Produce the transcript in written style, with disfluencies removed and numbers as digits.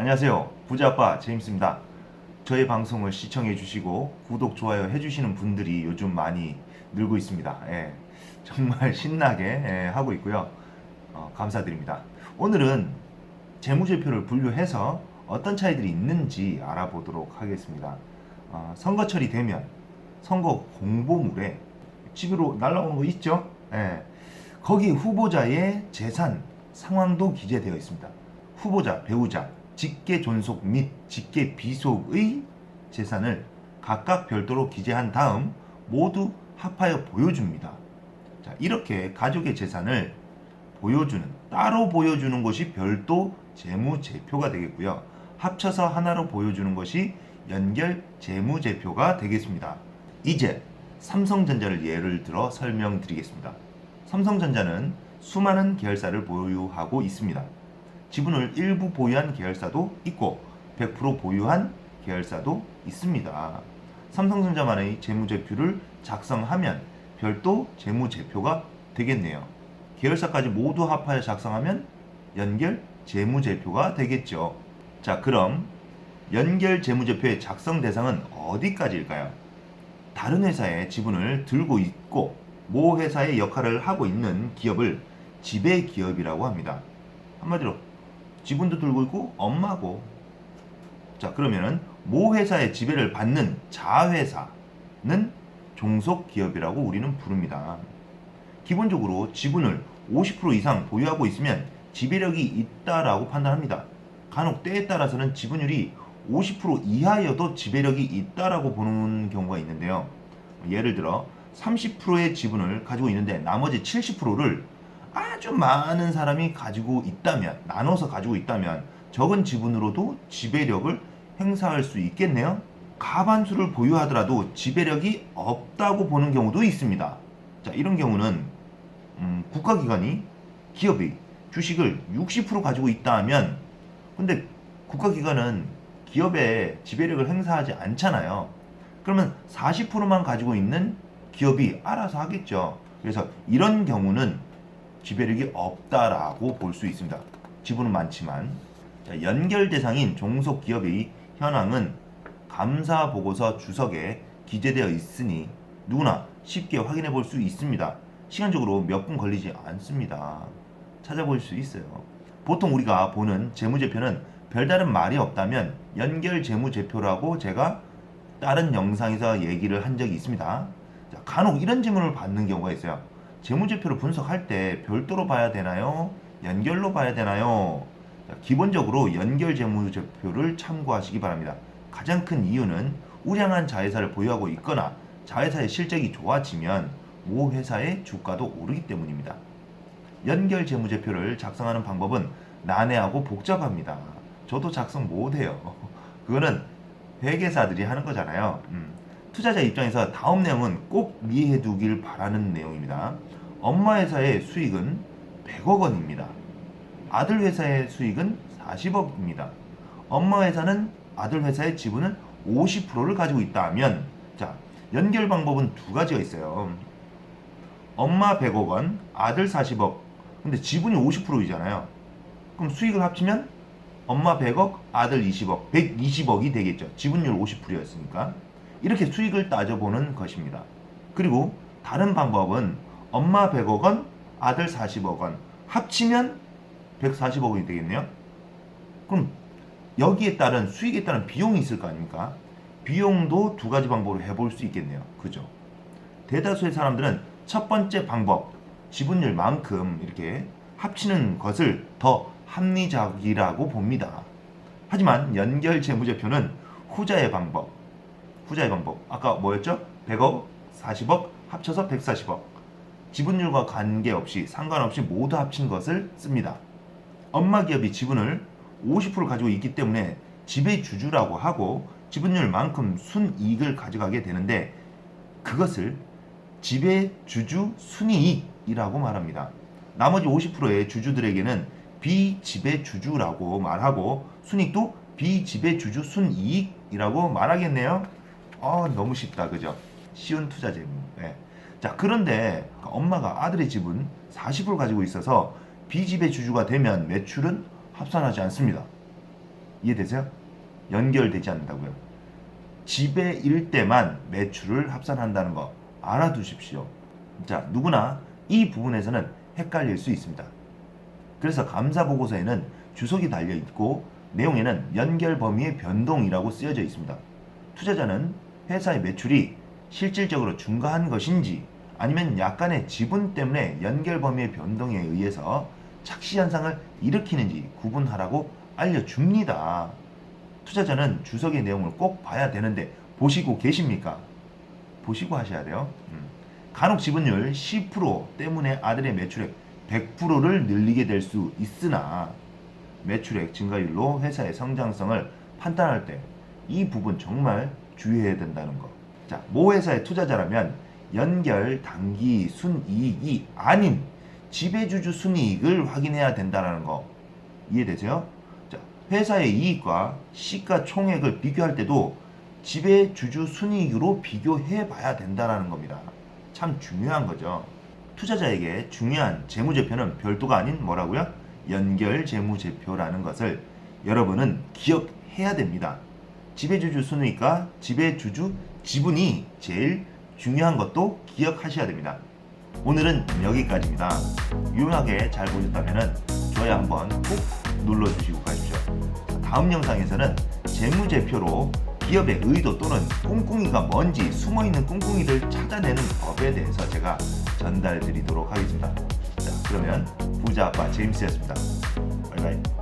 안녕하세요. 부자아빠 제임스입니다. 저희 방송을 시청해 주시고 구독, 좋아요 해주시는 분들이 요즘 많이 늘고 있습니다. 정말 신나게 하고 있고요. 감사드립니다. 오늘은 재무제표를 분류해서 어떤 차이들이 있는지 알아보도록 하겠습니다. 선거철이 되면 선거 공보물에 집으로 날라오는 거 있죠? 거기 후보자의 재산 상황도 기재되어 있습니다. 후보자, 배우자, 직계 존속 및 직계 비속의 재산을 각각 별도로 기재한 다음 모두 합하여 보여줍니다. 자, 이렇게 가족의 재산을 따로 보여주는 것이 별도 재무제표가 되겠고요. 합쳐서 하나로 보여주는 것이 연결 재무제표가 되겠습니다. 이제 삼성전자를 예를 들어 설명드리겠습니다. 삼성전자는 수많은 계열사를 보유하고 있습니다. 지분을 일부 보유한 계열사도 있고 100% 보유한 계열사도 있습니다. 삼성전자만의 재무제표를 작성하면 별도 재무제표가 되겠네요. 계열사까지 모두 합하여 작성하면 연결 재무제표가 되겠죠. 자, 그럼 연결 재무제표의 작성 대상은 어디까지일까요? 다른 회사의 지분을 들고 있고 모 회사의 역할을 하고 있는 기업을 지배기업이라고 합니다. 한마디로 지분도 들고 있고 엄마고. 자, 그러면은 모 회사의 지배를 받는 자회사는 종속기업이라고 우리는 부릅니다. 기본적으로 지분을 50% 이상 보유하고 있으면 지배력이 있다라고 판단합니다. 간혹 때에 따라서는 지분율이 50% 이하여도 지배력이 있다라고 보는 경우가 있는데요. 예를 들어 30%의 지분을 가지고 있는데 나머지 70%를 아주 많은 사람이 가지고 있다면, 나눠서 가지고 있다면 적은 지분으로도 지배력을 행사할 수 있겠네요. 과반수를 보유하더라도 지배력이 없다고 보는 경우도 있습니다. 자, 이런 경우는 국가기관이 기업의 주식을 60% 가지고 있다 하면, 근데 국가기관은 기업의 지배력을 행사하지 않잖아요. 그러면 40%만 가지고 있는 기업이 알아서 하겠죠. 그래서 이런 경우는 지배력이 없다라고 볼 수 있습니다. 지분은 많지만. 자, 연결 대상인 종속기업의 현황은 감사보고서 주석에 기재되어 있으니 누구나 쉽게 확인해 볼 수 있습니다. 시간적으로 몇 분 걸리지 않습니다. 찾아볼 수 있어요. 보통 우리가 보는 재무제표는 별다른 말이 없다면 연결 재무제표라고 제가 다른 영상에서 얘기를 한 적이 있습니다. 자, 간혹 이런 질문을 받는 경우가 있어요. 재무제표를 분석할 때 별도로 봐야 되나요? 연결로 봐야 되나요? 자, 기본적으로 연결 재무제표를 참고하시기 바랍니다. 가장 큰 이유는 우량한 자회사를 보유하고 있거나 자회사의 실적이 좋아지면 모 회사의 주가도 오르기 때문입니다. 연결 재무제표를 작성하는 방법은 난해하고 복잡합니다. 저도 작성 못해요. 그거는 회계사들이 하는 거잖아요. 투자자 입장에서 다음 내용은 꼭 이해해 두길 바라는 내용입니다. 엄마 회사의 수익은 100억 원입니다. 아들 회사의 수익은 40억입니다. 엄마 회사는 아들 회사의 지분을 50%를 가지고 있다 하면, 자, 연결 방법은 두 가지가 있어요. 엄마 100억 원, 아들 40억. 근데 지분이 50%이잖아요. 그럼 수익을 합치면 엄마 100억, 아들 20억, 120억이 되겠죠. 지분율 50%였으니까. 이렇게 수익을 따져보는 것입니다. 그리고 다른 방법은 엄마 100억 원, 아들 40억 원 합치면 140억 원이 되겠네요. 그럼 여기에 따른 수익에 따른 비용이 있을 거 아닙니까? 비용도 두 가지 방법으로 해볼 수 있겠네요. 그죠? 대다수의 사람들은 첫 번째 방법, 지분율만큼 이렇게 합치는 것을 더 합리적이라고 봅니다. 하지만 연결 재무제표는 후자의 방법, 아까 뭐였죠? 100억, 40억 합쳐서 140억. 지분율과 관계없이 상관없이 모두 합친 것을 씁니다. 엄마 기업이 지분을 50% 가지고 있기 때문에 지배주주라고 하고 지분율만큼 순이익을 가져가게 되는데 그것을 지배주주 순이익이라고 말합니다. 나머지 50%의 주주들에게는 비지배주주라고 말하고 순이익도 비지배주주 순이익이라고 말하겠네요. 너무 쉽다, 그죠? 쉬운 투자 재무. 자, 그런데 엄마가 아들의 지분 40% 가지고 있어서 비지배주주가 되면 매출은 합산하지 않습니다. 이해되세요? 연결되지 않는다고요. 지배일 때만 매출을 합산한다는 거 알아두십시오. 자, 누구나 이 부분에서는 헷갈릴 수 있습니다. 그래서 감사 보고서에는 주석이 달려 있고 내용에는 연결 범위의 변동이라고 쓰여져 있습니다. 투자자는 회사의 매출이 실질적으로 증가한 것인지 아니면 약간의 지분 때문에 연결 범위의 변동에 의해서 착시 현상을 일으키는지 구분하라고 알려줍니다. 투자자는 주석의 내용을 꼭 봐야 되는데 보시고 계십니까? 보시고 하셔야 돼요. 간혹 지분율 10% 때문에 아들의 매출액 100%를 늘리게 될 수 있으나 매출액 증가율로 회사의 성장성을 판단할 때 이 부분 정말 주의해야 된다는 거. 자, 모 회사의 투자자라면 연결 당기 순이익이 아닌 지배주주 순이익을 확인해야 된다는 거 이해되세요? 자, 회사의 이익과 시가총액을 비교할 때도 지배주주 순이익으로 비교해 봐야 된다는 겁니다. 참 중요한 거죠. 투자자에게 중요한 재무제표는 별도가 아닌 뭐라고요? 연결 재무제표라는 것을 여러분은 기억해야 됩니다. 지배주주 순이익과 지배주주 지분이 제일 중요한 것도 기억하셔야 됩니다. 오늘은 여기까지입니다. 유용하게 잘 보셨다면 좋아요 한번 꼭 눌러주시고 가십시오. 다음 영상에서는 재무제표로 기업의 의도 또는 꿍꿍이가 뭔지 숨어있는 꿍꿍이를 찾아내는 법에 대해서 제가 전달해 드리도록 하겠습니다. 자, 그러면 부자 아빠 제임스였습니다. 바이바이.